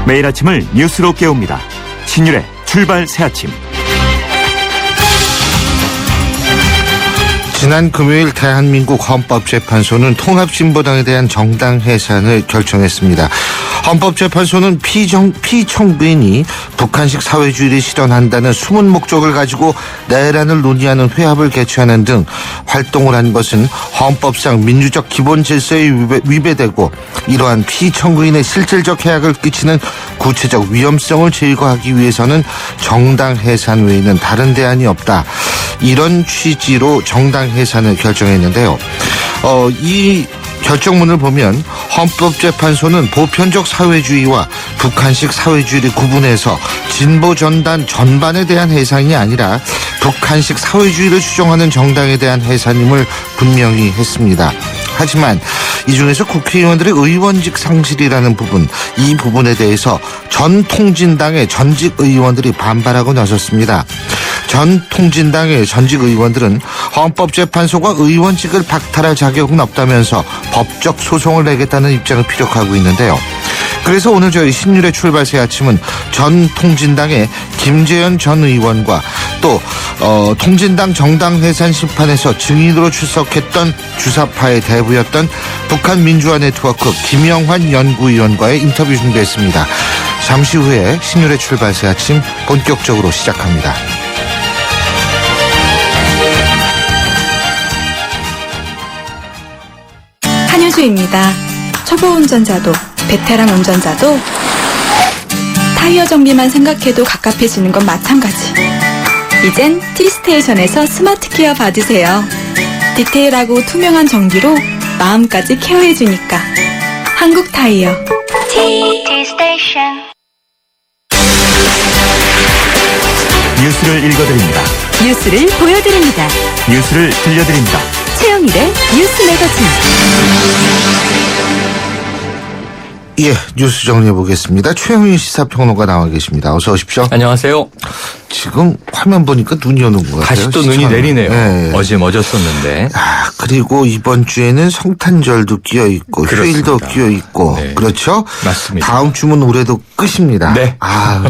매일 아침을 뉴스로 깨웁니다. 신율의 출발 새아침. 지난 금요일 대한민국 헌법재판소는 통합진보당에 대한 정당 해산을 결정했습니다. 헌법재판소는 피청구인이 북한식 사회주의를 실현한다는 숨은 목적을 가지고 내란을 논의하는 회합을 개최하는 등 활동을 한 것은 헌법상 민주적 기본 질서에 위배되고 이러한 피청구인의 실질적 해악을 끼치는 구체적 위험성을 제거하기 위해서는 정당 해산 외에는 다른 대안이 없다. 이런 취지로 정당 해산을 결정했는데요. 이 결정문을 보면 헌법재판소는 보편적 사회주의와 북한식 사회주의를 구분해서 진보 전단 전반에 대한 해산이 아니라 북한식 사회주의를 추종하는 정당에 대한 해산임을 분명히 했습니다. 하지만 이 중에서 국회의원들의 의원직 상실이라는 부분, 이 부분에 대해서 전 통진당의 전직 의원들이 반발하고 나섰습니다. 전 통진당의 전직 의원들은 헌법재판소가 의원직을 박탈할 자격은 없다면서 법적 소송을 내겠다는 입장을 피력하고 있는데요. 그래서 오늘 저희 신율의 출발 새아침은 전 통진당의 김재현 전 의원과 또 통진당 정당 해산 심판에서 증인으로 출석했던 주사파의 대부였던 북한민주화 네트워크 김영환 연구위원과의 인터뷰 준비했습니다. 잠시 후에 신율의 출발 새아침 본격적으로 시작합니다. 한효주입니다. 초보 운전자도 베테랑 운전자도 타이어 정비만 생각해도 갑갑해지는 건 마찬가지. 이젠 T스테이션에서 스마트 케어 받으세요. 디테일하고 투명한 전기로 마음까지 케어해주니까. 한국 타이어 T스테이션. 뉴스를 읽어드립니다. 뉴스를 보여드립니다. 뉴스를 들려드립니다. 최영일의 뉴스 매거진. 예, 뉴스 정리해 보겠습니다. 최영일 시사평론가 나와 계십니다. 어서 오십시오. 안녕하세요. 지금 화면 보니까 눈이 오는 것 같아요. 다시 또 눈이 내리네요. 네. 어제 멎었었는데. 그리고 이번 주에는 성탄절도 끼어 있고 그렇습니다. 휴일도 끼어 있고 네. 그렇죠? 맞습니다. 다음 주면 올해도 끝입니다. 네.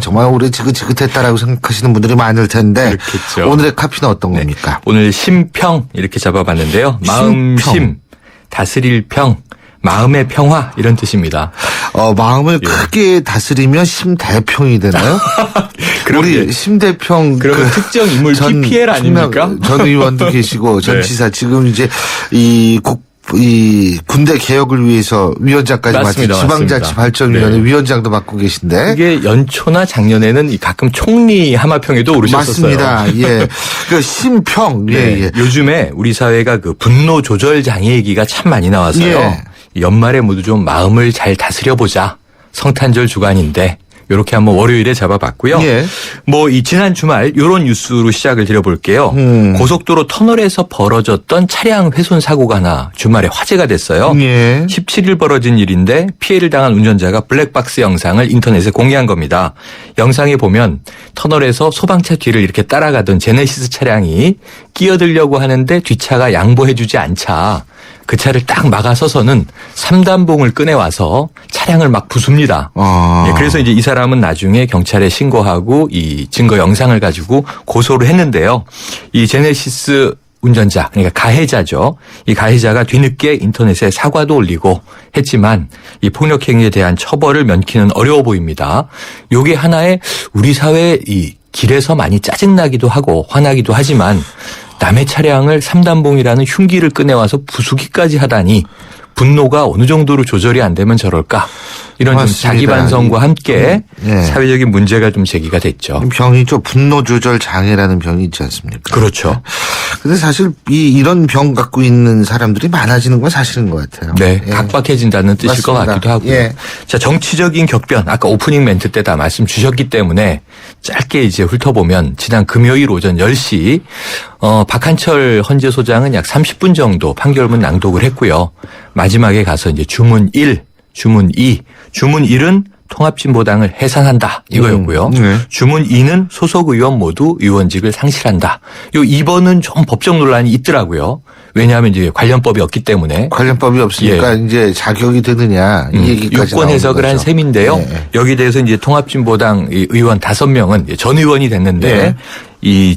정말 올해 지긋지긋했다라고 생각하시는 분들이 많을 텐데 그렇겠죠. 오늘의 카피는 어떤 네. 겁니까? 오늘 심평 이렇게 잡아봤는데요. 마음심, 다스릴 평, 마음의 평화 이런 뜻입니다. 마음을 예. 크게 다스리면 심대평이 되나요? 그러게. 우리 심대평 그러면 특정 인물 PPL 아닙니까? 전 의원도 계시고 전 네. 지사 지금 이제 이 군대 개혁을 위해서 위원장까지 맡은 맞습니다. 지방자치발전위원회 네. 위원장도 맡고 계신데. 이게 연초나 작년에는 가끔 총리 하마평에도 오르셨었어요. 맞습니다. 예. 그 심평. 예, 네. 예. 요즘에 우리 사회가 그 분노 조절 장애 얘기가 참 많이 나와서요. 예. 연말에 모두 좀 마음을 잘 다스려 보자. 성탄절 주간인데 이렇게 한번 월요일에 잡아봤고요. 예. 이 지난 주말 이런 뉴스로 시작을 드려볼게요. 고속도로 터널에서 벌어졌던 차량 훼손 사고가 하나 주말에 화제가 됐어요. 예. 17일 벌어진 일인데 피해를 당한 운전자가 블랙박스 영상을 인터넷에 공개한 겁니다. 영상에 보면 터널에서 소방차 뒤를 이렇게 따라가던 제네시스 차량이 끼어들려고 하는데 뒷차가 양보해주지 않자 그 차를 딱 막아서서는 3단봉을 꺼내와서 차량을 막 부숩니다. 예, 그래서 이제 이 사람은 나중에 경찰에 신고하고 이 증거 영상을 가지고 고소를 했는데요. 이 제네시스 운전자, 그러니까 가해자죠. 이 가해자가 뒤늦게 인터넷에 사과도 올리고 했지만 이 폭력행위에 대한 처벌을 면키는 어려워 보입니다. 요게 하나의 우리 사회 이 길에서 많이 짜증나기도 하고 화나기도 하지만 남의 차량을 3단봉이라는 흉기를 꺼내와서 부수기까지 하다니 분노가 어느 정도로 조절이 안 되면 저럴까. 이런 좀 맞습니다. 자기 반성과 함께 예. 사회적인 문제가 좀 제기가 됐죠. 병이죠. 분노 조절 장애라는 병이 있지 않습니까? 그렇죠. 근데 사실 이런 병 갖고 있는 사람들이 많아지는 건 사실인 것 같아요. 네, 예. 각박해진다는 뜻일 것 맞습니다. 같기도 하고요. 예. 자, 정치적인 격변 아까 오프닝 멘트 때 다 말씀 주셨기 때문에 짧게 이제 훑어보면 지난 금요일 오전 10시 박한철 헌재소장은 약 30분 정도 판결문 낭독을 했고요. 마지막에 가서 이제 주문 1, 주문 2, 주문 1은 통합진보당을 해산한다 이거였고요. 네. 주문 2는 소속 의원 모두 의원직을 상실한다. 요 2번은 좀 법적 논란이 있더라고요. 왜냐하면 이제 관련법이 없기 때문에 관련법이 없으니까 이제 자격이 되느냐 이 얘기까지 유권 해석을 나오는 한 거죠. 셈인데요. 네. 여기에 대해서 이제 통합진보당 의원 5명은 전 의원이 됐는데 네. 이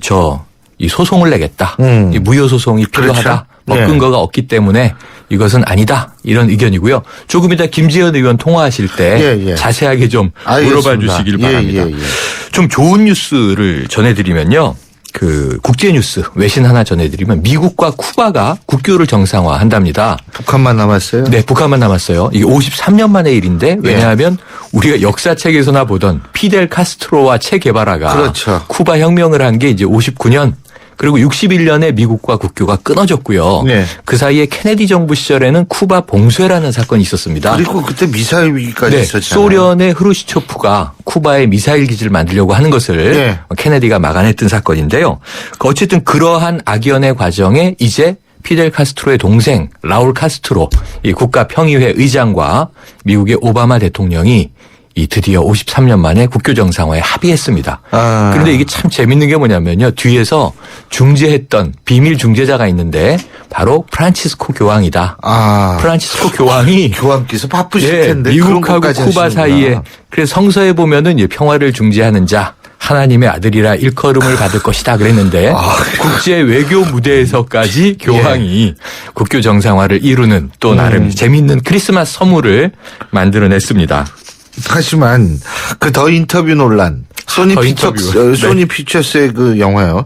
소송을 내겠다. 이 무효 소송이 필요하다. 그렇죠. 뭐 네. 근거가 없기 때문에 이것은 아니다. 이런 의견이고요. 조금 이따 김지현 의원 통화하실 때 예. 자세하게 좀 물어봐 알겠습니다. 주시길 예, 바랍니다. 예. 좀 좋은 뉴스를 전해드리면요. 그 국제뉴스 외신 하나 전해드리면 미국과 쿠바가 국교를 정상화한답니다. 북한만 남았어요? 네, 북한만 남았어요. 이게 53년 만의 일인데 왜냐하면 우리가 역사책에서나 보던 피델 카스트로와 체 게바라가 그렇죠. 쿠바 혁명을 한 게 이제 59년 그리고 61년에 미국과 국교가 끊어졌고요. 네. 그 사이에 케네디 정부 시절에는 쿠바 봉쇄라는 사건이 있었습니다. 그리고 그때 미사일 위기까지 네, 있었잖아요. 소련의 흐루시초프가 쿠바에 미사일 기지를 만들려고 하는 것을 네. 케네디가 막아냈던 사건인데요. 어쨌든 그러한 악연의 과정에 이제 피델 카스트로의 동생 라울 카스트로 이 국가평의회 의장과 미국의 오바마 대통령이 이 드디어 53년 만에 국교 정상화에 합의했습니다. 아. 그런데 이게 참 재밌는 게 뭐냐면요. 뒤에서 중재했던 비밀 중재자가 있는데 바로 프란치스코 교황이다. 아. 프란치스코 교황이 교황께서 바쁘실 예, 텐데 그런 미국하고 것까지 쿠바 하시는구나. 사이에 그래서 성서에 보면은 평화를 중재하는 자 하나님의 아들이라 일컬음을 받을 것이다 그랬는데 국제 외교 무대에서까지 교황이 국교 정상화를 이루는 또 나름 재미있는 크리스마스 선물을 만들어냈습니다. 하지만 그 더 인터뷰 논란 소니 더 피처스 인터뷰. 소니 피처스의 그 영화요.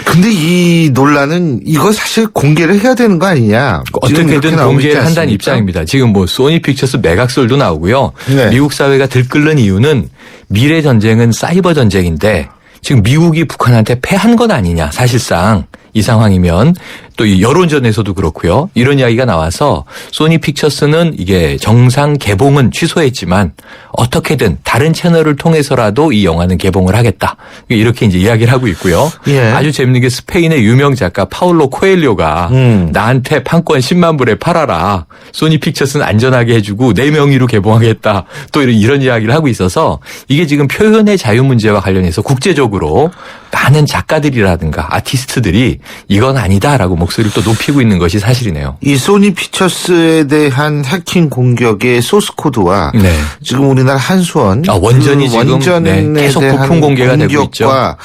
근데 이 논란은 이거 사실 공개를 해야 되는 거 아니냐? 지금 이렇게 어떻게든 나오고 있지 공개를 한다는 않습니까? 입장입니다. 지금 뭐 소니 픽처스 매각설도 나오고요. 네. 미국 사회가 들끓는 이유는 미래 전쟁은 사이버 전쟁인데 지금 미국이 북한한테 패한 건 아니냐 사실상 이 상황이면 또 이 여론전에서도 그렇고요. 이런 이야기가 나와서 소니 픽처스는 이게 정상 개봉은 취소했지만 어떻게든 다른 채널을 통해서라도 이 영화는 개봉을 하겠다. 이렇게 이제 이야기를 하고 있고요. 예. 아주 재밌는 게 스페인의 유명 작가 파울로 코엘료가 나한테 판권 10만 불에 팔아라. 소니 픽처스는 안전하게 해주고 내 명의로 개봉하겠다. 또 이런 이야기를 하고 있어서 이게 지금 표현의 자유 문제와 관련해서 국제적으로 많은 작가들이라든가 아티스트들이 이건 아니다라고 목소리를 또 높이고 있는 것이 사실이네요. 이 소니 피처스에 대한 해킹 공격의 소스 코드와 네. 지금 우리나라 한수원 원전이 그 지금 원전에 네, 계속 대한 부품 공개가 되고 공격과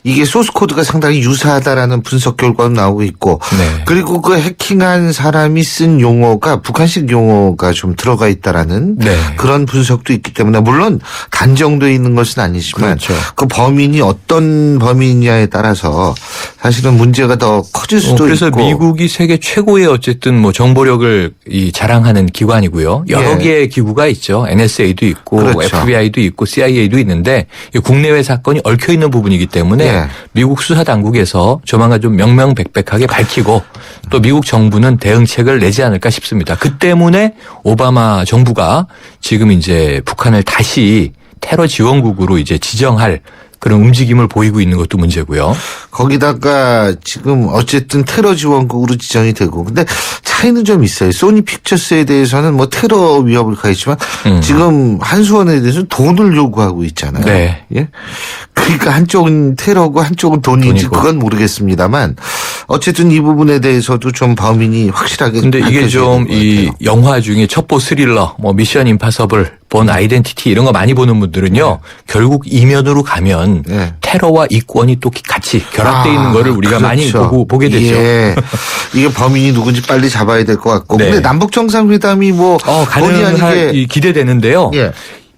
이게 소스 코드가 상당히 유사하다라는 분석 결과도 나오고 있고 네. 그리고 그 해킹한 사람이 쓴 용어가 북한식 용어가 좀 들어가 있다라는 네. 그런 분석도 있기 때문에 물론 단정돼 있는 것은 아니지만 그렇죠. 그 범인이 어떤 범인이냐에 따라서 사실은 문제가 더 커질 수도 그래서 있고 미국이 세계 최고의 어쨌든 뭐 정보력을 자랑하는 기관이고요. 여러 예. 개의 기구가 있죠. NSA도 있고 그렇죠. FBI도 있고 CIA도 있는데 이 국내외 사건이 얽혀 있는 부분이기 때문에 예. 미국 수사 당국에서 조만간 좀 명명백백하게 밝히고 또 미국 정부는 대응책을 내지 않을까 싶습니다. 그 때문에 오바마 정부가 지금 이제 북한을 다시 테러 지원국으로 이제 지정할 그런 움직임을 보이고 있는 것도 문제고요. 거기다가 지금 어쨌든 테러 지원국으로 지정이 되고 근데 차이는 좀 있어요. 소니 픽처스에 대해서는 뭐 테러 위협을 가했지만 지금 한수원에 대해서는 돈을 요구하고 있잖아요. 네. 예? 그러니까 한쪽은 테러고 한쪽은 돈인지 돈이고. 그건 모르겠습니다만 어쨌든 이 부분에 대해서도 좀 범인이 확실하게 근데 이게 밝혀져야 좀 될것 이 같아요. 영화 중에 첩보 스릴러, 뭐 미션 임파서블, 본 아이덴티티 이런 거 많이 보는 분들은요. 결국 이면으로 가면 네. 테러와 이권이 또 같이 결합되어 있는 거를 우리가 많이 그렇죠. 보게 되죠. 예. 이게 범인이 누군지 빨리 잡아야 될 것 같고. 네. 근데 남북 정상회담이 뭐 본의 아니게 가능할 기대되는데요. 예.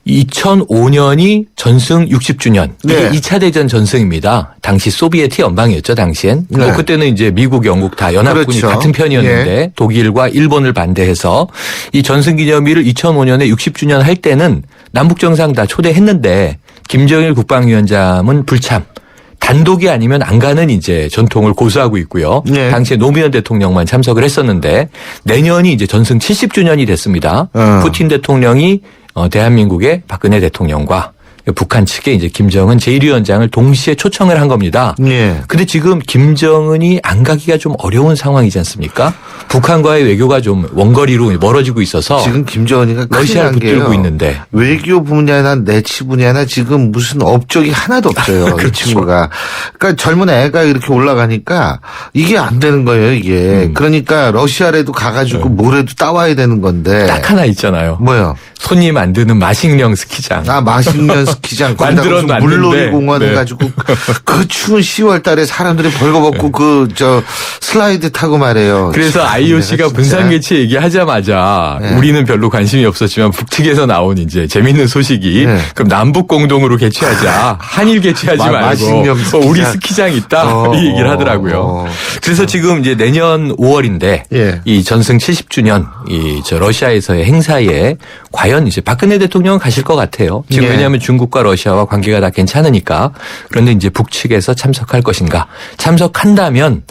2005년이 전승 60주년. 이게 네. 2차 대전 전승입니다. 당시 소비에트 연방이었죠, 당시엔. 네. 뭐 그때는 이제 미국, 영국 다 연합군이 그렇죠. 같은 편이었는데 예. 독일과 일본을 반대해서 이 전승 기념일을 2005년에 60주년 할 때는 남북 정상 다 초대했는데 김정일 국방위원장은 불참. 단독이 아니면 안 가는 이제 전통을 고수하고 있고요. 네. 당시에 노무현 대통령만 참석을 했었는데 내년이 이제 전승 70주년이 됐습니다. 푸틴 대통령이 대한민국의 박근혜 대통령과 북한 측에 이제 김정은 제1위원장을 동시에 초청을 한 겁니다. 예. 근데 지금 김정은이 안 가기가 좀 어려운 상황이지 않습니까? 북한과의 외교가 좀 원거리로 멀어지고 있어서 지금 김정은이가 러시아를 큰일 난 붙들고 게요. 있는데. 외교 분야나 내치 분야나 지금 무슨 업적이 하나도 없어요. 이 그렇죠. 친구가. 그러니까 젊은 애가 이렇게 올라가니까 이게 안 되는 거예요, 이게. 그러니까 러시아라도 가가지고 뭐라도 따와야 되는 건데. 딱 하나 있잖아요. 뭐요? 손님 안 드는 마식령 스키장. 아, 마식년 스키장. 거기다가 무슨 만들었는데. 물놀이 공원 네. 해가지고 그 추운 10월 달에 사람들이 벌거벗고 슬라이드 타고 말해요. 그래서 참, IOC가 내가 진짜. 분산개최 얘기하자마자 네. 우리는 별로 관심이 없었지만 북측에서 나온 이제 재밌는 소식이 네. 그럼 남북 공동으로 개최하자. 한일 개최하지 말고 마식령 스키장. 우리 스키장 있다 이 얘기를 하더라고요. 그래서 지금 이제 내년 5월인데 예. 이 전승 70주년 이 저 러시아에서의 행사에 과연 이제 박근혜 대통령은 가실 것 같아요. 지금 예. 왜냐하면 중국과 러시아와 관계가 다 괜찮으니까. 그런데 이제 북측에서 참석할 것인가? 참석한다면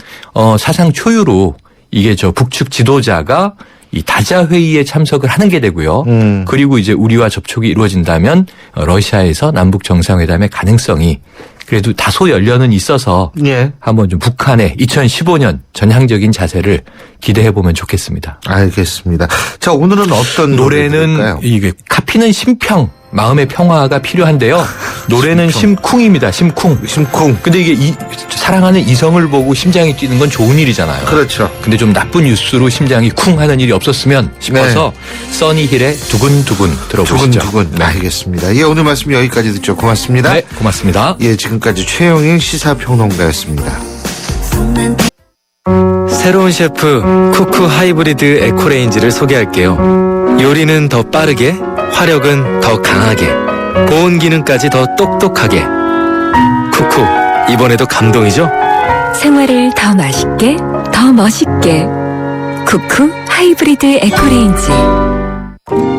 사상 초유로 이게 저 북측 지도자가 이 다자 회의에 참석을 하는 게 되고요. 그리고 이제 우리와 접촉이 이루어진다면 러시아에서 남북 정상회담의 가능성이 그래도 다소 열려는 있어서 예. 한번 좀 북한의 2015년 전향적인 자세를 기대해 보면 좋겠습니다. 알겠습니다. 자, 오늘은 어떤 노래는 노래일까요? 이게 카피는 심평, 마음의 평화가 필요한데요. 노래는 심쿵입니다. 심쿵. 심쿵. 근데 이게 사랑하는 이성을 보고 심장이 뛰는 건 좋은 일이잖아요. 그렇죠. 근데 좀 나쁜 뉴스로 심장이 쿵 하는 일이 없었으면 싶어서 써니힐의 두근두근 들어보시죠. 두근두근. 알겠습니다. 예, 오늘 말씀 여기까지 듣죠. 고맙습니다. 네, 고맙습니다. 예, 지금까지 최영일 시사평론가였습니다. 새로운 셰프 쿠쿠 하이브리드 에코레인지를 소개할게요. 요리는 더 빠르게, 화력은 더 강하게, 보온 기능까지 더 똑똑하게. 쿠쿠, 이번에도 감동이죠? 생활을 더 맛있게, 더 멋있게. 쿠쿠 하이브리드 에코레인지.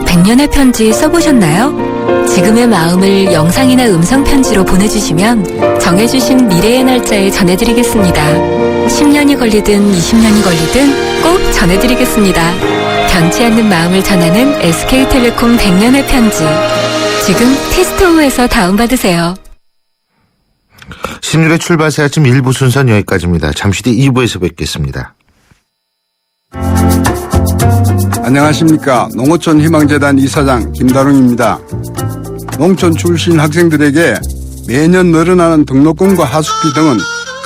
100년의 편지 써보셨나요? 지금의 마음을 영상이나 음성 편지로 보내주시면 정해주신 미래의 날짜에 전해드리겠습니다. 10년이 걸리든 20년이 걸리든 꼭 전해드리겠습니다. 변치 않는 마음을 전하는 SK텔레콤 100년의 편지. 지금 티스토어에서 다운받으세요. 신율의 출발새 아침 1부 순서는 여기까지입니다. 잠시 뒤 2부에서 뵙겠습니다. 안녕하십니까. 농어촌 희망재단 이사장 김다롱입니다. 농촌 출신 학생들에게 매년 늘어나는 등록금과 하숙비 등은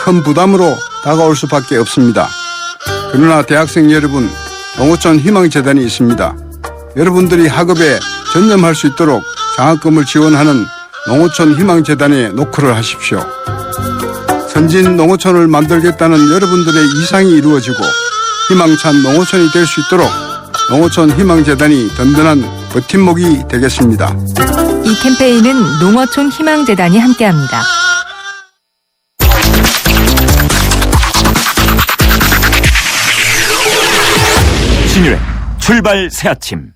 큰 부담으로 다가올 수밖에 없습니다. 그러나 대학생 여러분, 농어촌 희망재단이 있습니다. 여러분들이 학업에 전념할 수 있도록 장학금을 지원하는 농어촌 희망재단에 노크를 하십시오. 선진 농어촌을 만들겠다는 여러분들의 이상이 이루어지고 희망찬 농어촌이 될 수 있도록 농어촌 희망재단이 든든한 버팀목이 되겠습니다. 이 캠페인은 농어촌 희망재단이 함께합니다. 신율의 출발 새 아침.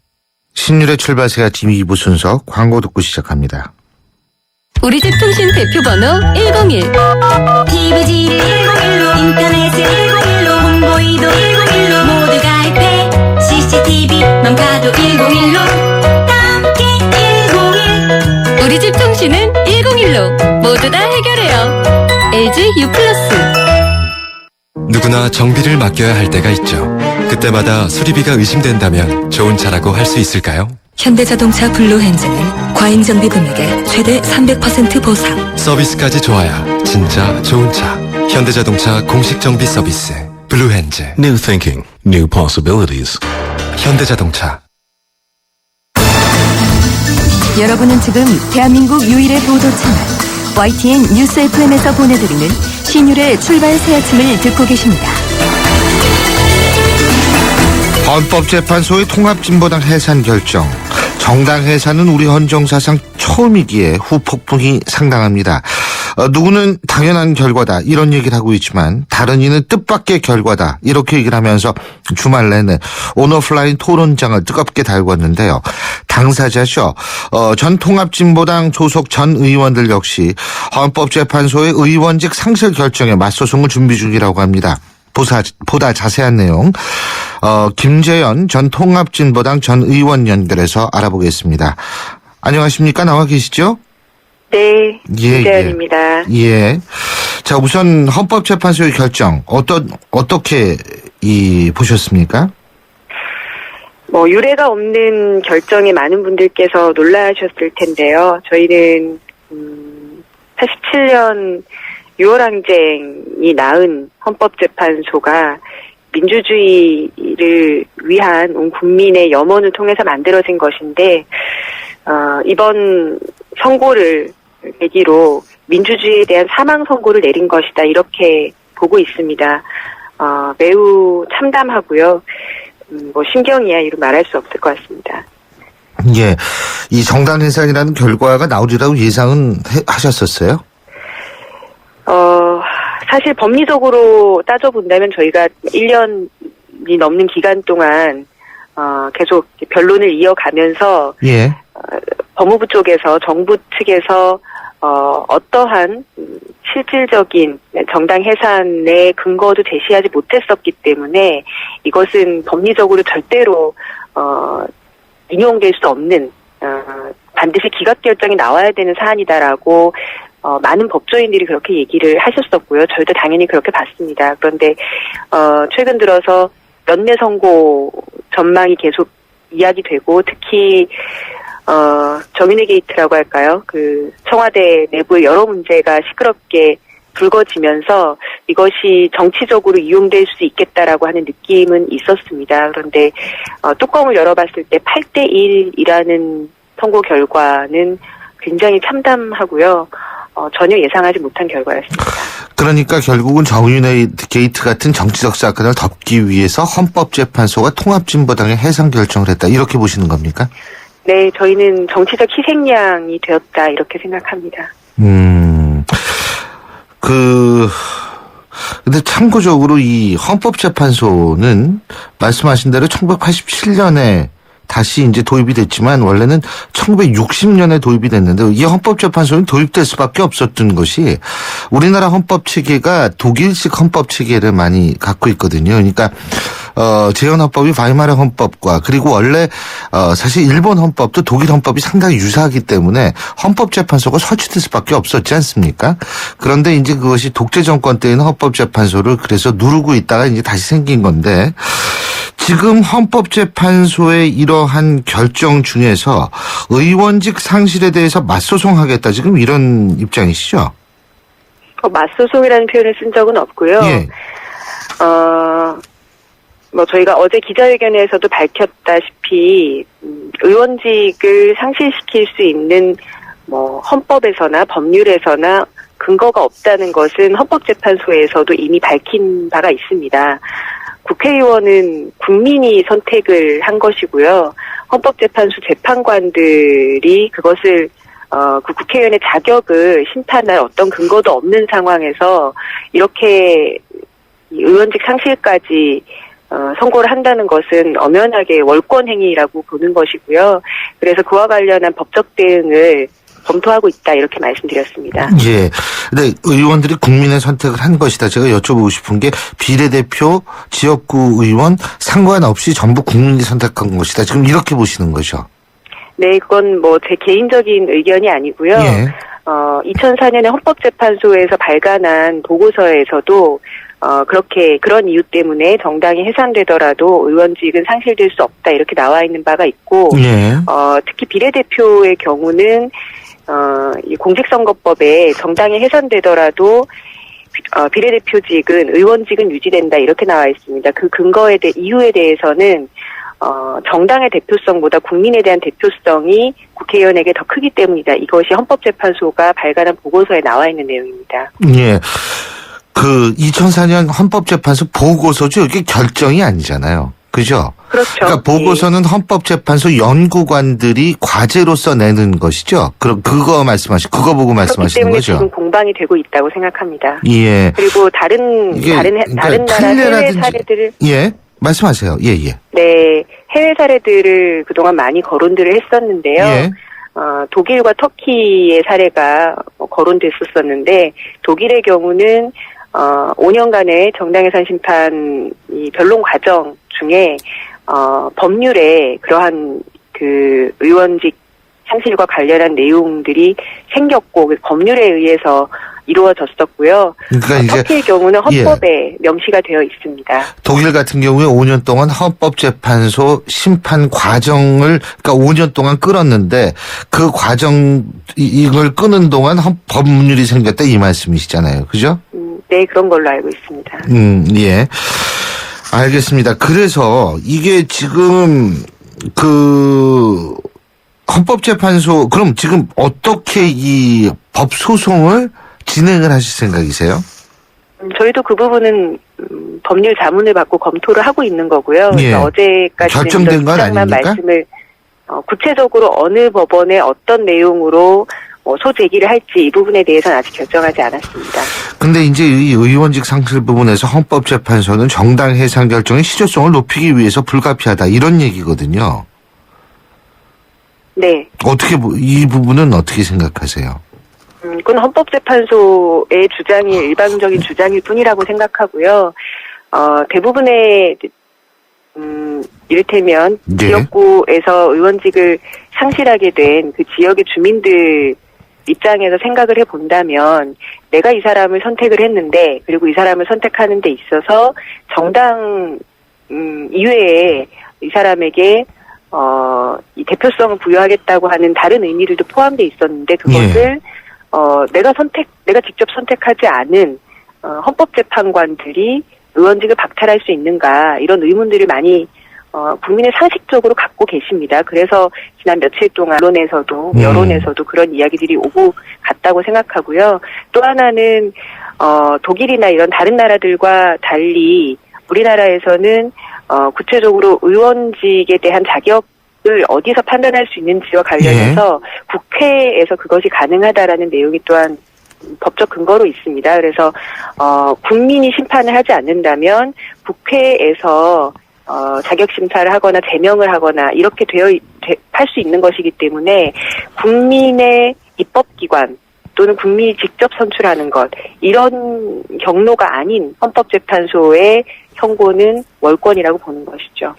신율의 출발새 아침 2부 순서 광고 듣고 시작합니다. 우리 집 통신 대표 번호 101. TV지를 101로 인터넷을 101로 홍보이도 101로 모두 가입해 CCTV만 봐도 101로 함께 101. 우리 집 통신은 101로 모두 다 해결해요. LG U+. 누구나 정비를 맡겨야 할 때가 있죠. 그때마다 수리비가 의심된다면 좋은 차라고 할 수 있을까요? 현대자동차 블루헨즈는 과잉정비 금액의 최대 300% 보상. 서비스까지 좋아야 진짜 좋은 차. 현대자동차 공식 정비 서비스 블루핸즈. New thinking, new possibilities. 현대자동차. 여러분은 지금 대한민국 유일의 보도 채널 YTN 뉴스 FM에서 보내드리는 신율의 출발 새 아침을 듣고 계십니다. 헌법재판소의 통합진보당 해산 결정. 정당 해산은 우리 헌정사상 처음이기에 후폭풍이 상당합니다. 누구는 당연한 결과다 이런 얘기를 하고 있지만 다른 이는 뜻밖의 결과다 이렇게 얘기를 하면서 주말 내내 온오프라인 토론장을 뜨겁게 달궜는데요. 당사자죠. 전 통합진보당 소속 전 의원들 역시 헌법재판소의 의원직 상실 결정에 맞소송을 준비 중이라고 합니다. 보다 자세한 내용 김재현 전 통합진보당 전 의원 연결해서 알아보겠습니다. 안녕하십니까? 나와 계시죠? 네, 예, 이재현입니다. 예. 자, 우선 헌법재판소의 결정 어떻게 보셨습니까? 뭐 유례가 없는 결정에 많은 분들께서 놀라셨을 텐데요. 저희는 87년 6월 항쟁이 낳은 헌법재판소가 민주주의를 위한 온 국민의 염원을 통해서 만들어진 것인데 이번 선고를 계기로 민주주의에 대한 사망 선고를 내린 것이다 이렇게 보고 있습니다. 매우 참담하고요. 뭐 신경 이하로 말할 수 없을 것 같습니다. 예, 이 정당 해산이라는 결과가 나오리라고 예상은 하셨었어요? 사실 법리적으로 따져본다면 저희가 1년이 넘는 기간 동안 계속 변론을 이어가면서 예. 법무부 쪽에서 정부 측에서 어떠한 실질적인 정당 해산의 근거도 제시하지 못했었기 때문에 이것은 법리적으로 절대로 인용될 수 없는 반드시 기각 결정이 나와야 되는 사안이다라고 많은 법조인들이 그렇게 얘기를 하셨었고요. 저희도 당연히 그렇게 봤습니다. 그런데 최근 들어서 연내 선고 전망이 계속 이야기되고 특히 정인의 게이트라고 할까요? 그 청와대 내부의 여러 문제가 시끄럽게 불거지면서 이것이 정치적으로 이용될 수 있겠다라고 하는 느낌은 있었습니다. 그런데 뚜껑을 열어봤을 때 8대1이라는 선고 결과는 굉장히 참담하고요. 전혀 예상하지 못한 결과였습니다. 그러니까 결국은 정윤회 게이트 같은 정치적 사건을 덮기 위해서 헌법재판소가 통합진보당의 해산 결정을 했다. 이렇게 보시는 겁니까? 네, 저희는 정치적 희생양이 되었다 이렇게 생각합니다. 근데 참고적으로 이 헌법재판소는 말씀하신 대로 1987년에 다시 이제 도입이 됐지만 원래는 1960년에 도입이 됐는데 이 헌법재판소는 도입될 수밖에 없었던 것이 우리나라 헌법 체계가 독일식 헌법 체계를 많이 갖고 있거든요. 그러니까 제헌헌법이 바이마르 헌법과 그리고 원래 사실 일본 헌법도 독일 헌법이 상당히 유사하기 때문에 헌법재판소가 설치될 수밖에 없었지 않습니까? 그런데 이제 그것이 독재 정권 때에는 헌법재판소를 그래서 누르고 있다가 이제 다시 생긴 건데 지금 헌법재판소의 이러한 결정 중에서 의원직 상실에 대해서 맞소송하겠다 지금 이런 입장이시죠? 맞소송이라는 표현을 쓴 적은 없고요. 예. 뭐 저희가 어제 기자회견에서도 밝혔다시피 의원직을 상실시킬 수 있는 뭐 헌법에서나 법률에서나 근거가 없다는 것은 헌법재판소에서도 이미 밝힌 바가 있습니다. 국회의원은 국민이 선택을 한 것이고요. 헌법재판소 재판관들이 그것을 그 국회의원의 자격을 심판할 어떤 근거도 없는 상황에서 이렇게 의원직 상실까지 선고를 한다는 것은 엄연하게 월권행위라고 보는 것이고요. 그래서 그와 관련한 법적 대응을 검토하고 있다 이렇게 말씀드렸습니다. 예. 근데 의원들이 국민의 선택을 한 것이다. 제가 여쭤보고 싶은 게 비례대표, 지역구 의원 상관없이 전부 국민이 선택한 것이다. 지금 이렇게 보시는 거죠? 네, 그건 뭐 제 개인적인 의견이 아니고요. 예. 2004년에 헌법재판소에서 발간한 보고서에서도 그렇게 그런 이유 때문에 정당이 해산되더라도 의원직은 상실될 수 없다 이렇게 나와 있는 바가 있고 예. 특히 비례대표의 경우는 이 공직선거법에 정당이 해산되더라도 비례대표직은 의원직은 유지된다 이렇게 나와 있습니다. 그 근거에 대해 이유에 대해서는 정당의 대표성보다 국민에 대한 대표성이 국회의원에게 더 크기 때문이다. 이것이 헌법재판소가 발간한 보고서에 나와 있는 내용입니다. 예. 그 2004년 헌법재판소 보고서죠. 이게 결정이 아니잖아요. 그죠? 그렇죠. 그러니까 보고서는 예. 헌법재판소 연구관들이 과제로서 내는 것이죠. 그럼 그거 보고 말씀하시는 거죠. 지금 공방이 되고 있다고 생각합니다. 예. 그리고 다른 나라 해외 사례들을 예. 말씀하세요. 예. 네, 해외 사례들을 그동안 많이 거론들을 했었는데요. 예. 독일과 터키의 사례가 거론됐었는데 독일의 경우는 5년간의 정당해산 심판 이 변론 과정 중에 법률에 그러한 그 의원직 상실과 관련한 내용들이 생겼고 법률에 의해서 이루어졌었고요. 그러니까 이제 터키의 경우는 헌법에 명시가 되어 있습니다. 독일 같은 경우에 5년 동안 헌법재판소 심판 과정을 그러니까 5년 동안 끌었는데 그 과정 이걸 끄는 동안 법률이 생겼다 이 말씀이시잖아요. 그죠? 네, 그런 걸로 알고 있습니다. 예. 알겠습니다. 그래서 이게 지금 그 헌법재판소 그럼 지금 어떻게 이 법소송을 진행을 하실 생각이세요? 저희도 그 부분은 법률 자문을 받고 검토를 하고 있는 거고요. 예. 그래서 어제까지는 결정된 건 아닙니까? 말씀을 구체적으로 어느 법원에 어떤 내용으로 소제기를 할지 이 부분에 대해서는 아직 결정하지 않았습니다. 근데 이제 이 의원직 상실 부분에서 헌법재판소는 정당 해산 결정의 실효성을 높이기 위해서 불가피하다 이런 얘기거든요. 네. 어떻게 이 부분은 어떻게 생각하세요? 그건 헌법재판소의 주장이 일방적인 주장일 뿐이라고 생각하고요. 대부분의 이를테면 네. 지역구에서 의원직을 상실하게 된 그 지역의 주민들 입장에서 생각을 해본다면 내가 이 사람을 선택을 했는데 그리고 이 사람을 선택하는 데 있어서 정당 이외에 이 사람에게 이 대표성을 부여하겠다고 하는 다른 의미들도 포함되어 있었는데 그것을 내가 직접 선택하지 않은 헌법재판관들이 의원직을 박탈할 수 있는가 이런 의문들을 많이 국민의 상식적으로 갖고 계십니다. 그래서 지난 며칠 동안 언론에서도 여론에서도 그런 이야기들이 오고 갔다고 생각하고요. 또 하나는 독일이나 이런 다른 나라들과 달리 우리나라에서는 구체적으로 의원직에 대한 자격을 어디서 판단할 수 있는지와 관련해서 국회에서 그것이 가능하다라는 내용이 또한 법적 근거로 있습니다. 그래서 국민이 심판을 하지 않는다면 국회에서 자격 심사를 하거나 제명을 하거나 이렇게 할 수 있는 것이기 때문에 국민의 입법기관 또는 국민이 직접 선출하는 것 이런 경로가 아닌 헌법재판소의 형고는 월권이라고 보는 것이죠.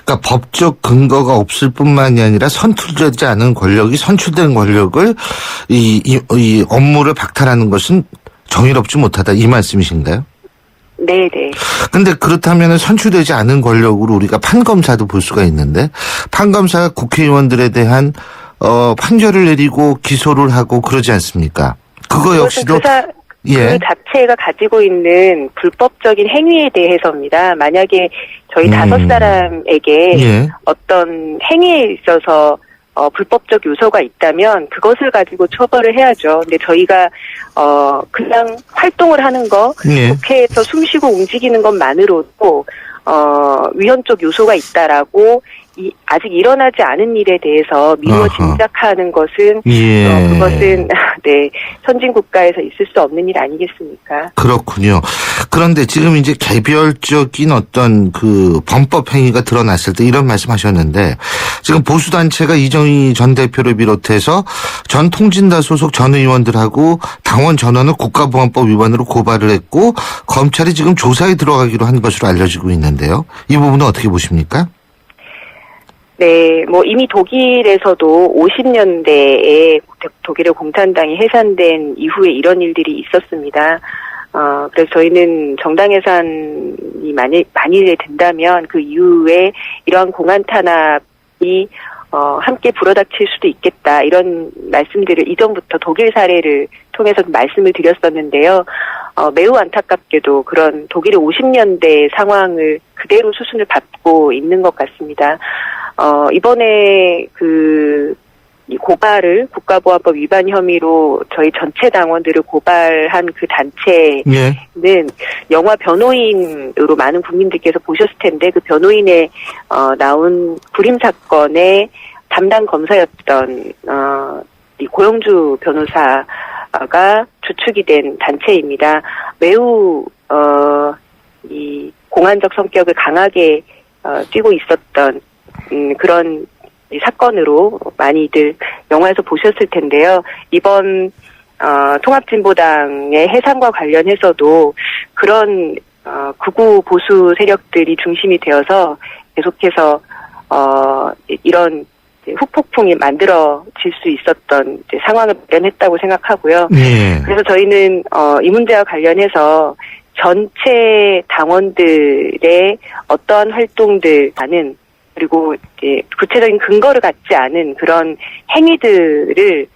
그러니까 법적 근거가 없을 뿐만이 아니라 선출되지 않은 권력이 선출된 권력을 이 업무를 박탈하는 것은 정의롭지 못하다 이 말씀이신가요? 네네. 근데 그렇다면 선출되지 않은 권력으로 우리가 판검사도 볼 수가 있는데 판검사가 국회의원들에 대한 판결을 내리고 기소를 하고 그러지 않습니까? 그거 역시도 그 자체가 가지고 있는 불법적인 행위에 대해서입니다. 만약에 저희 5사람에게 어떤 행위에 있어서 불법적 요소가 있다면 그것을 가지고 처벌을 해야죠. 근데 저희가 그냥 활동을 하는 거, 국회에서 숨쉬고 움직이는 것만으로도 위헌적 요소가 있다라고 아직 일어나지 않은 일에 대해서 미루어 짐작하는 것은 그것은 네 선진 국가에서 있을 수 없는 일 아니겠습니까? 그렇군요. 그런데 지금 이제 개별적인 어떤 그 범법 행위가 드러났을 때 이런 말씀하셨는데 지금 보수 단체가 이정희 전 대표를 비롯해서 전 통진당 소속 전 의원들하고 당원 전원을 국가보안법 위반으로 고발을 했고 검찰이 지금 조사에 들어가기로 한 것으로 알려지고 있는데요. 이 부분은 어떻게 보십니까? 네, 이미 독일에서도 50년대에 독일의 공산당이 해산된 이후에 이런 일들이 있었습니다. 그래서 저희는 정당 해산이 만일에 된다면 그 이후에 이러한 공안 탄압이 함께 불어닥칠 수도 있겠다 이런 말씀들을 이전부터 독일 사례를 통해서 말씀을 드렸었는데요. 매우 안타깝게도 그런 독일의 50년대 상황을 그대로 수순을 밟고 있는 것 같습니다. 이번에 이 고발을 국가보안법 위반 혐의로 저희 전체 당원들을 고발한 그 단체는 영화 변호인으로 많은 국민들께서 보셨을 텐데 그 변호인에 나온 불임 사건의 담당 검사였던 이 고영주 변호사가 주축이 된 단체입니다. 매우 이 공안적 성격을 강하게 띠고 있었던 그런 사건으로 많이들 영화에서 보셨을 텐데요. 이번 통합진보당의 해산과 관련해서도 그런 극우 보수 세력들이 중심이 되어서 계속해서 이런 이제 후폭풍이 만들어질 수 있었던 이제 상황을 발견했다고 생각하고요. 예. 그래서 저희는 이 문제와 관련해서 전체 당원들의 어떠한 활동들과는 그리고 이제 구체적인 근거를 갖지 않은 그런 행위들을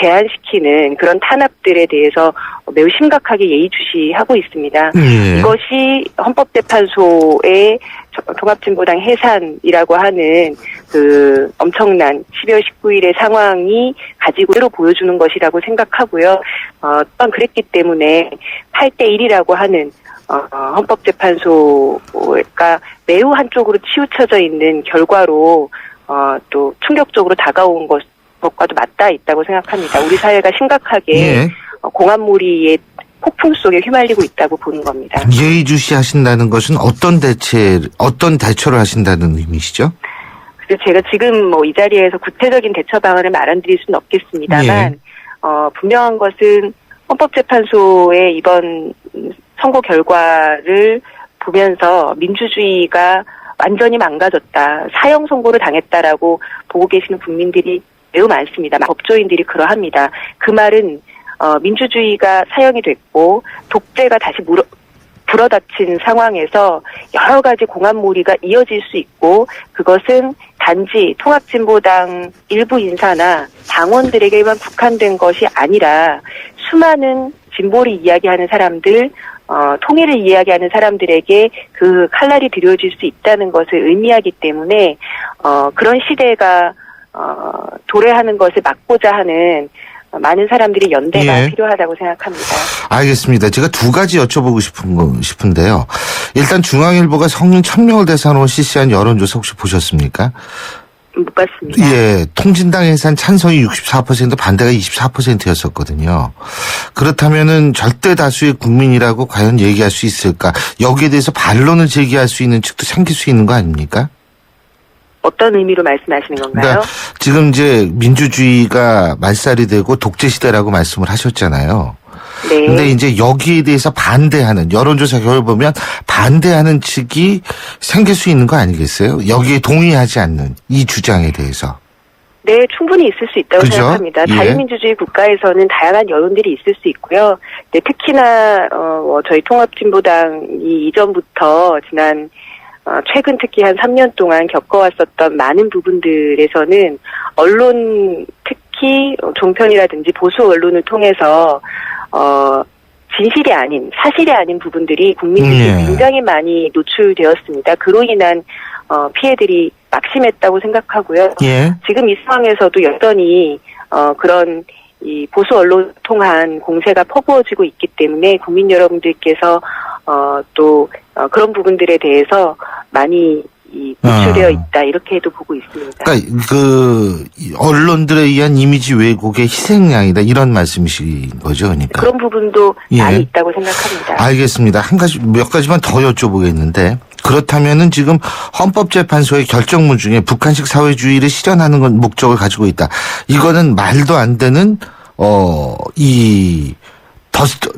제한시키는 그런 탄압들에 대해서 매우 심각하게 예의주시하고 있습니다. 예. 이것이 헌법재판소의 통합진보당 해산이라고 하는 그 엄청난 12월 19일의 상황이 가지고 그대로 보여주는 것이라고 생각하고요. 또한 그랬기 때문에 8대1이라고 하는 헌법재판소가 매우 한쪽으로 치우쳐져 있는 결과로 또 충격적으로 다가온 것과도 맞닿아 있다고 생각합니다. 우리 사회가 심각하게 예. 공안몰이의 폭풍 속에 휘말리고 있다고 보는 겁니다. 예의주시하신다는 것은 어떤 대처를 하신다는 의미시죠? 그래서 제가 지금 이 자리에서 구체적인 대처 방안을 말씀드릴 수는 없겠습니다만, 분명한 것은 헌법재판소의 이번 선고 결과를 보면서 민주주의가 완전히 망가졌다, 사형 선고를 당했다라고 보고 계시는 국민들이 매우 많습니다. 법조인들이 그러합니다. 그 말은 민주주의가 사형이 됐고 독재가 다시 불어닥친 상황에서 여러 가지 공안몰이가 이어질 수 있고 그것은 단지 통합진보당 일부 인사나 당원들에게만 국한된 것이 아니라 수많은 진보를 이야기하는 사람들, 통일을 이야기하는 사람들에게 그 칼날이 들여질 수 있다는 것을 의미하기 때문에 그런 시대가 도래하는 것을 막고자 하는 많은 사람들이 연대가 필요하다고 생각합니다. 알겠습니다. 제가 두 가지 여쭤보고 싶은데요. 일단 중앙일보가 성인 1000명을 대상으로 실시한 여론조사 혹시 보셨습니까? 못 봤습니다. 예, 통진당 해산 찬성이 64%, 반대가 24%였었거든요. 그렇다면은 절대 다수의 국민이라고 과연 얘기할 수 있을까? 여기에 대해서 반론을 제기할 수 있는 측도 생길 수 있는 거 아닙니까? 어떤 의미로 말씀하시는 건가요? 그러니까 지금 이제 민주주의가 말살이 되고 독재 시대라고 말씀을 하셨잖아요. 네. 근데 이제 여기에 대해서 반대하는, 여론조사 결과 보면 반대하는 측이 생길 수 있는 거 아니겠어요? 여기에 동의하지 않는 이 주장에 대해서. 네, 충분히 있을 수 있다고 그죠? 생각합니다. 예. 자유민주주의 국가에서는 다양한 여론들이 있을 수 있고요. 네, 특히나 저희 통합진보당이 이전부터 지난 최근 특히 한 3년 동안 겪어왔었던 많은 부분들에서는 언론, 특히 종편이라든지 보수 언론을 통해서 진실이 아닌, 사실이 아닌 부분들이 국민들께 굉장히 많이 노출되었습니다. 그로 인한 피해들이 막심했다고 생각하고요. 예. 지금 이 상황에서도 여전히 그런 이 보수 언론 통한 공세가 퍼부어지고 있기 때문에 국민 여러분들께서 또 그런 부분들에 대해서 많이 노출되어 있다, 이렇게도 보고 있습니다. 그러니까 그 언론들에 의한 이미지 왜곡의 희생양이다, 이런 말씀이신 거죠, 그러니까. 그런 부분도 많이 있다고 생각합니다. 알겠습니다. 몇 가지만 더 여쭤보겠는데, 그렇다면은 지금 헌법재판소의 결정문 중에 북한식 사회주의를 실현하는 건 목적을 가지고 있다. 이거는 말도 안 되는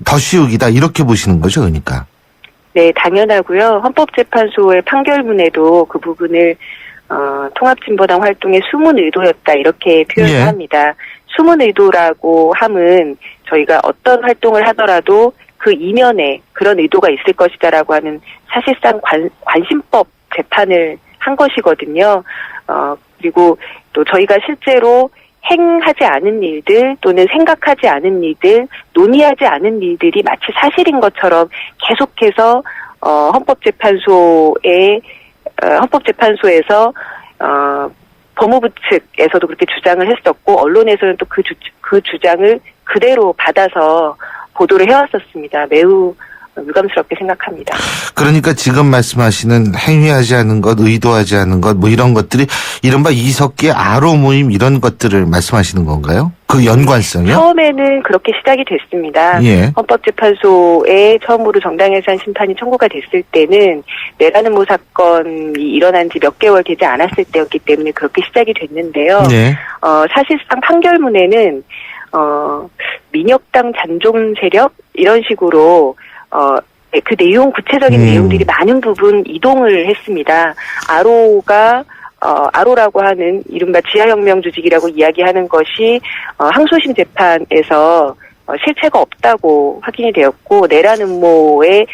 덧씌우기다, 이렇게 보시는 거죠, 그러니까. 네, 당연하고요. 헌법재판소의 판결문에도 그 부분을 통합진보당 활동의 숨은 의도였다, 이렇게 표현을 합니다. 숨은 의도라고 함은 저희가 어떤 활동을 하더라도 그 이면에 그런 의도가 있을 것이다라고 하는 사실상 관심법 재판을 한 것이거든요. 그리고 또 저희가 실제로 행하지 않은 일들 또는 생각하지 않은 일들, 논의하지 않은 일들이 마치 사실인 것처럼 계속해서 헌법재판소에서 법무부 측에서도 그렇게 주장을 했었고 언론에서는 또 그 주장을 그대로 받아서 보도를 해왔었습니다. 매우 유감스럽게 생각합니다. 그러니까 지금 말씀하시는 행위하지 않은 것, 의도하지 않은 것, 뭐 이런 것들이 이른바 이석기의 아로 모임 이런 것들을 말씀하시는 건가요? 그 연관성이요? 처음에는 그렇게 시작이 됐습니다. 예. 헌법재판소에 처음으로 정당해산 심판이 청구가 됐을 때는 내라는 모 사건이 일어난 지 몇 개월 되지 않았을 때였기 때문에 그렇게 시작이 됐는데요. 네. 사실상 판결문에는 민혁당 잔존 세력 이런 식으로 그 내용, 구체적인 내용들이 많은 부분 이동을 했습니다. 아로가 아로라고 하는 이른바 지하혁명 조직이라고 이야기하는 것이 항소심 재판에서 실체가 없다고 확인이 되었고 내란 음모의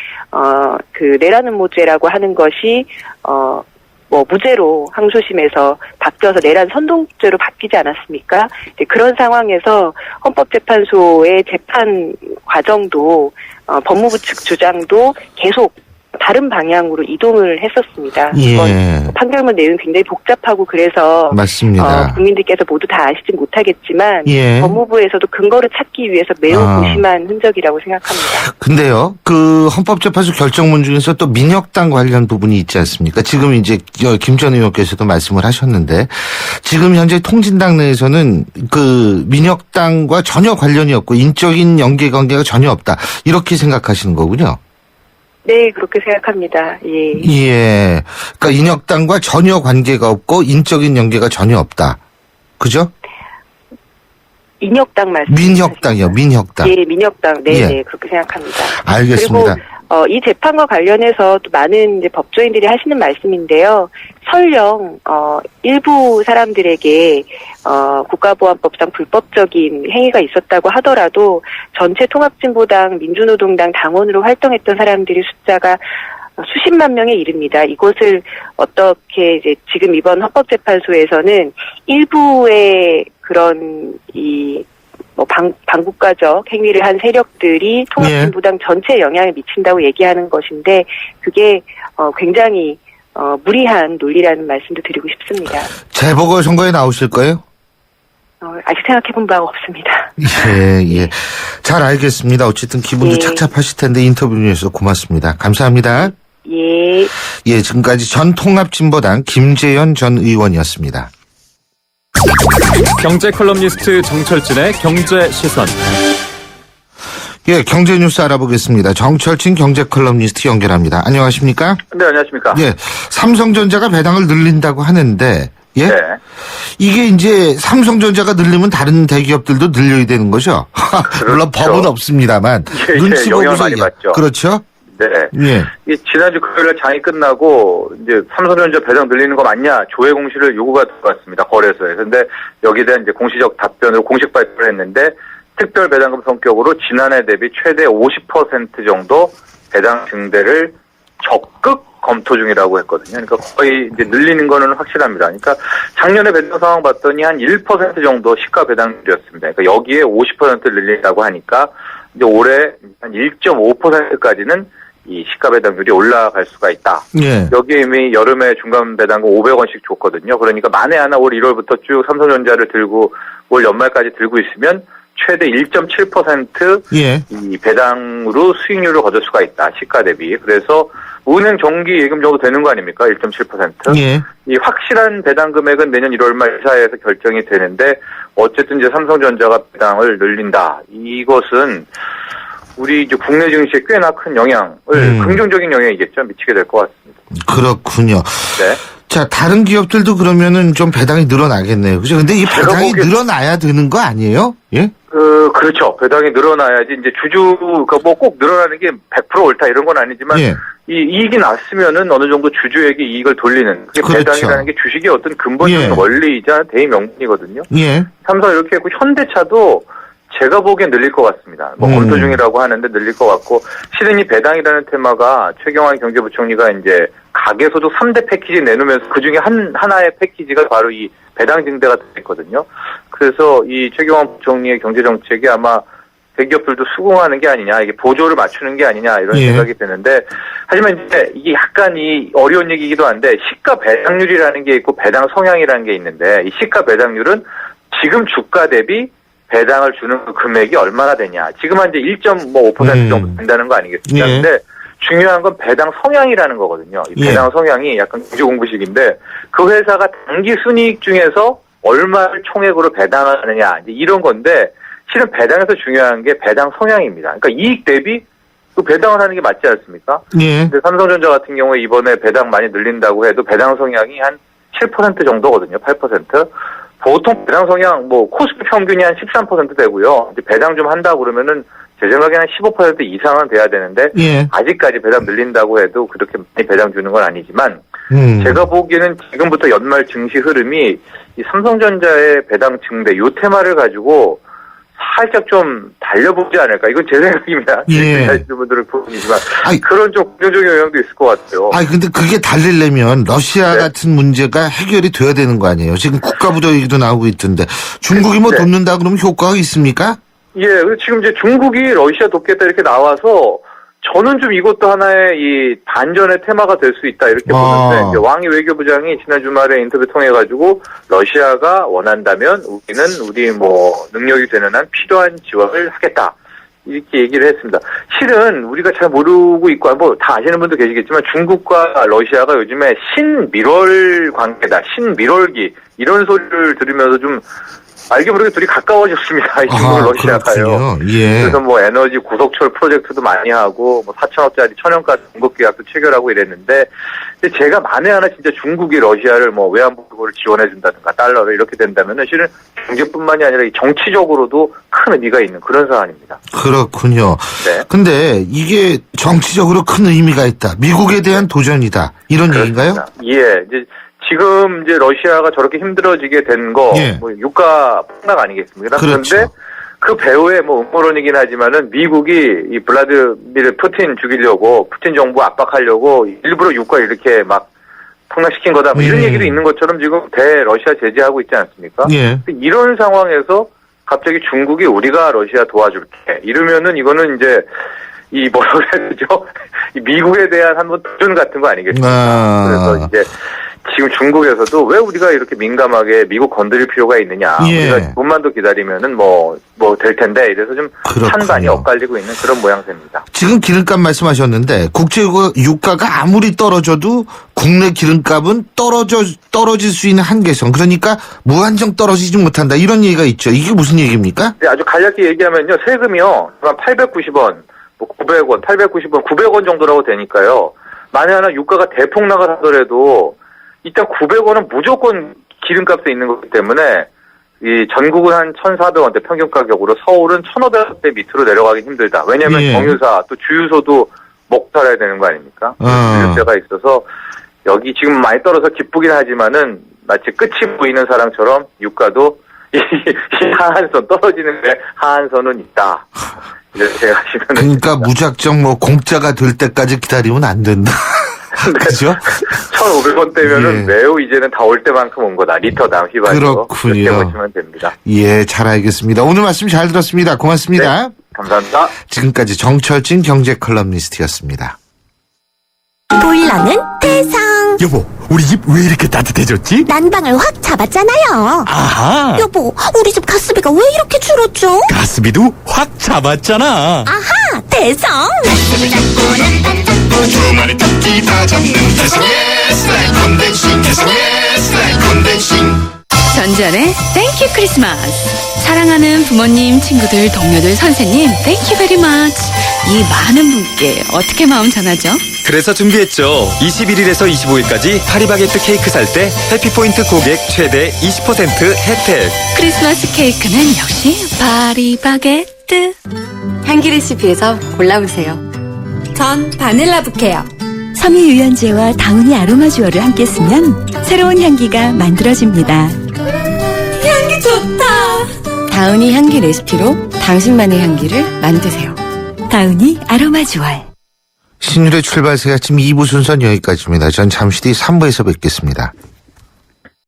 그 내란 음모죄라고 하는 것이 무죄로 항소심에서 바뀌어서 내란 선동죄로 바뀌지 않았습니까? 이제 그런 상황에서 헌법재판소의 재판 과정도 법무부 측 주장도 계속 다른 방향으로 이동을 했었습니다. 이건 판결문 내용이 굉장히 복잡하고 그래서 맞습니다. 국민들께서 모두 다 아시진 못하겠지만 예. 법무부에서도 근거를 찾기 위해서 매우 고심한 흔적이라고 생각합니다. 근데요, 그 헌법재판소 결정문 중에서 또 민혁당 관련 부분이 있지 않습니까? 지금 이제 김 전 의원께서도 말씀을 하셨는데 지금 현재 통진당 내에서는 그 민혁당과 전혀 관련이 없고 인적인 연계관계가 전혀 없다 이렇게 생각하시는 거군요. 네, 그렇게 생각합니다. 예. 예. 그러니까 인혁당과 전혀 관계가 없고 인적인 연계가 전혀 없다. 그죠? 인혁당 말씀. 민혁당이요, 민혁당. 예, 민혁당. 네, 예. 네, 그렇게 생각합니다. 알겠습니다. 그리고 이 재판과 관련해서 또 많은 이제 법조인들이 하시는 말씀인데요. 설령 일부 사람들에게 국가보안법상 불법적인 행위가 있었다고 하더라도 전체 통합진보당, 민주노동당 당원으로 활동했던 사람들이 숫자가 수십만 명에 이릅니다. 이것을 어떻게 이제 지금 이번 헌법재판소에서는 일부의 그런 반국가적 행위를 한 세력들이 통합진보당 전체에 영향을 미친다고 얘기하는 것인데 그게 굉장히 무리한 논리라는 말씀도 드리고 싶습니다. 재보궐선거에 나오실 거예요? 아직 생각해본 바가 없습니다. 예. 잘 알겠습니다. 어쨌든 기분도 예. 착잡하실 텐데 인터뷰 주셔서 고맙습니다. 감사합니다. 예. 예, 지금까지 전 통합진보당 김재현 전 의원이었습니다. 경제 컬럼니스트 정철진의 경제 시선. 예, 경제 뉴스 알아보겠습니다. 정철진 경제 컬럼니스트 연결합니다. 안녕하십니까? 네, 안녕하십니까? 예, 삼성전자가 배당을 늘린다고 하는데, 예? 네. 이게 이제 삼성전자가 늘리면 다른 대기업들도 늘려야 되는 거죠? 물론 그렇죠. 법은 없습니다만. 예, 눈치 영향을 보고서 많이 받죠. 그렇죠? 네. 예. 이 지난주 금요일에 장이 끝나고 이제 삼성전자 배당 늘리는 거 맞냐 조회 공시를 요구가 들어왔습니다. 거래소에. 근데 여기에 대한 이제 공시적 답변으로 공식 발표를 했는데 특별 배당금 성격으로 지난해 대비 최대 50% 정도 배당 증대를 적극 검토 중이라고 했거든요. 그러니까 거의 이제 늘리는 거는 확실합니다. 그러니까 작년에 배당 상황 봤더니 한 1% 정도 시가 배당률이었습니다. 그러니까 여기에 50% 늘린다고 하니까 이제 올해 한 1.5%까지는 이 시가 배당률이 올라갈 수가 있다. 예. 여기에 이미 여름에 중간 배당금 500원씩 줬거든요. 그러니까 만에 하나 올 1월부터 쭉 삼성전자를 들고 올 연말까지 들고 있으면 최대 1.7% 예. 이 배당으로 수익률을 거둘 수가 있다. 시가 대비. 그래서 은행 정기 예금 정도 되는 거 아닙니까? 1.7%. 예. 이 확실한 배당 금액은 내년 1월 말 이사회에서 결정이 되는데 어쨌든 이제 삼성전자가 배당을 늘린다. 이것은 우리 이제 국내 증시에 꽤나 큰 영향을 긍정적인 영향이겠죠. 미치게 될 것 같습니다. 그렇군요. 네. 자, 다른 기업들도 그러면은 좀 배당이 늘어나겠네요. 그죠? 근데 이 배당이 늘어나야 되는 거 아니에요? 예? 그렇죠. 배당이 늘어나야지 이제 그러니까 뭐 꼭 늘어나는 게 100% 옳다 이런 건 아니지만 예. 이 이익이 났으면은 어느 정도 주주에게 이익을 돌리는 그게 그렇죠. 배당이라는 게 주식의 어떤 근본적인 예. 원리이자 대의명분이거든요. 예. 삼성 이렇게 했고 현대차도 제가 보기엔 늘릴 것 같습니다. 뭐 검토 중이라고 하는데 늘릴 것 같고 실은 이 배당이라는 테마가 최경환 경제부총리가 이제 가계소득 3대 패키지 내놓으면서 그중에 하나의 패키지가 바로 이 배당 증대가 됐거든요. 그래서 이 최경환 부총리의 경제정책이 아마 대기업들도 수긍하는 게 아니냐, 이게 보조를 맞추는 게 아니냐 이런 생각이 드는데 하지만 이제 이게 약간 이 어려운 얘기이기도 한데 시가 배당률이라는 게 있고 배당 성향이라는 게 있는데 이 시가 배당률은 지금 주가 대비 배당을 주는 그 금액이 얼마나 되냐. 지금 한 이제 1.5% 정도 된다는 거 아니겠습니까? 예. 근데 중요한 건 배당 성향이라는 거거든요. 이 배당 성향이 약간 경제 공부식인데 그 회사가 당기 순이익 중에서 얼마를 총액으로 배당을 하느냐. 이제 이런 건데 실은 배당에서 중요한 게 배당 성향입니다. 그러니까 이익 대비 그 배당을 하는 게 맞지 않습니까? 예. 근데 삼성전자 같은 경우에 이번에 배당 많이 늘린다고 해도 배당 성향이 한 7% 정도거든요. 8%. 보통 배당 성향, 코스피 평균이 한 13% 되고요. 이제 배당 좀 한다고 그러면은 제 생각에는 15% 이상은 돼야 되는데 예. 아직까지 배당 늘린다고 해도 그렇게 많이 배당 주는 건 아니지만 제가 보기에는 지금부터 연말 증시 흐름이 이 삼성전자의 배당 증대 요 테마를 가지고 살짝 좀 달려보지 않을까. 이건 제 생각입니다. 예. 하시는 분들은 보이지만 아니, 그런 좀 긍정적인 영향도 있을 것 같아요. 아니 근데 그게 달리려면 러시아 네. 같은 문제가 해결이 돼야 되는 거 아니에요? 지금 국가부도 얘기도 나오고 있던데 중국이 뭐 네. 돕는다 그러면 효과가 있습니까? 예, 지금 이제 중국이 러시아 돕겠다 이렇게 나와서 저는 좀 이것도 하나의 이 반전의 테마가 될 수 있다 이렇게 보는데 이제 왕이 외교부장이 지난 주말에 인터뷰 통해 가지고 러시아가 원한다면 우리는 우리 뭐 능력이 되는 한 필요한 지원을 하겠다 이렇게 얘기를 했습니다. 실은 우리가 잘 모르고 있고 뭐 다 아시는 분도 계시겠지만 중국과 러시아가 요즘에 신미럴 관계다, 신미럴기 이런 소리를 들으면서 좀 알게 모르게 둘이 가까워졌습니다. 이 중국 러시아가요. 그렇군요. 예. 그래서 뭐 에너지 고속철 프로젝트도 많이 하고 뭐 4천억짜리 천연가스 공급 계약도 체결하고 이랬는데 근데 제가 만에 하나 진짜 중국이 러시아를 뭐 외환보고를 지원해 준다든가 달러를 이렇게 된다면은 실은 경제뿐만이 아니라 이 정치적으로도 큰 의미가 있는 그런 사안입니다. 그렇군요. 네. 근데 이게 정치적으로 큰 의미가 있다. 미국에 대한 도전이다. 이런 얘기인가요? 예, 이제 지금 이제 러시아가 저렇게 힘들어지게 된 거, 예. 뭐 유가 폭락 아니겠습니까? 그렇죠. 그런데 그 배후에 뭐 음모론이긴 하지만은 미국이 이 블라디미르 푸틴 죽이려고 푸틴 정부 압박하려고 일부러 유가 이렇게 막 폭락시킨 거다. 뭐 이런 얘기도 있는 것처럼 지금 대러시아 제재하고 있지 않습니까? 예. 이런 상황에서 갑자기 중국이 우리가 러시아 도와줄게 이러면은 이거는 이제 이 뭐라 그래야 되죠? 이 미국에 대한 한번 도전 같은 거 아니겠습니까? 그래서 이제 지금 중국에서도 왜 우리가 이렇게 민감하게 미국 건드릴 필요가 있느냐. 예. 우리가 조금만 더 기다리면은 뭐 될 텐데 이래서 좀 그렇군요. 찬반이 엇갈리고 있는 그런 모양새입니다. 지금 기름값 말씀하셨는데 국제 유가가 아무리 떨어져도 국내 기름값은 떨어질 수 있는 한계선. 그러니까 무한정 떨어지지 못한다. 이런 얘기가 있죠. 이게 무슨 얘기입니까? 네, 아주 간략히 얘기하면요. 세금이요. 한 890원, 뭐 900원, 890원, 900원 정도라고 되니까요. 만에 하나 유가가 대폭락을 하더라도 일단 900원은 무조건 기름값에 있는 거기 때문에 이 전국은 한 1,400원대 평균 가격으로 서울은 1,500원대 밑으로 내려가기 힘들다. 왜냐하면 예. 정유사 또 주유소도 먹고 살아야 되는 거 아닙니까? 주유세가 있어서 여기 지금 많이 떨어서 기쁘긴 하지만은 마치 끝이 보이는 사람처럼 유가도 이 하한선 떨어지는 데 하한선은 있다. 이렇게 생각하시면 그러니까 무작정 뭐 공짜가 될 때까지 기다리면 안 된다. 그죠? 1,500원대면은 예. 매우 이제는 다 올 때만큼 온 거다. 리터당 휘발유. 그렇군요. 이렇게 보시면 됩니다. 예, 잘 알겠습니다. 오늘 말씀 잘 들었습니다. 고맙습니다. 네, 감사합니다. 지금까지 정철진 경제 컬럼니스트였습니다. 보일러는 대성. 여보, 우리 집 왜 이렇게 따뜻해졌지? 난방을 확 잡았잖아요. 아하, 여보, 우리 집 가스비가 왜 이렇게 줄었죠? 가스비도 확 잡았잖아. 아하, 대성. 전자의 땡큐 크리스마스. 사랑하는 부모님, 친구들, 동료들, 선생님, 땡큐 베리 마치. 이 많은 분께 어떻게 마음 전하죠? 그래서 준비했죠. 21일에서 25일까지 파리바게뜨 케이크 살 때 해피포인트 고객 최대 20% 혜택. 크리스마스 케이크는 역시 파리바게뜨. 향기 레시피에서 골라보세요. 전 바닐라 부케요. 섬유 유연제와 다우니 아로마 듀얼을 함께 쓰면 새로운 향기가 만들어집니다. 향기 좋다. 다우니 향기 레시피로 당신만의 향기를 만드세요. 다우니 아로마 듀얼. 신율의 출발새 아침 2부 순서는 여기까지입니다. 전 잠시 뒤 3부에서 뵙겠습니다.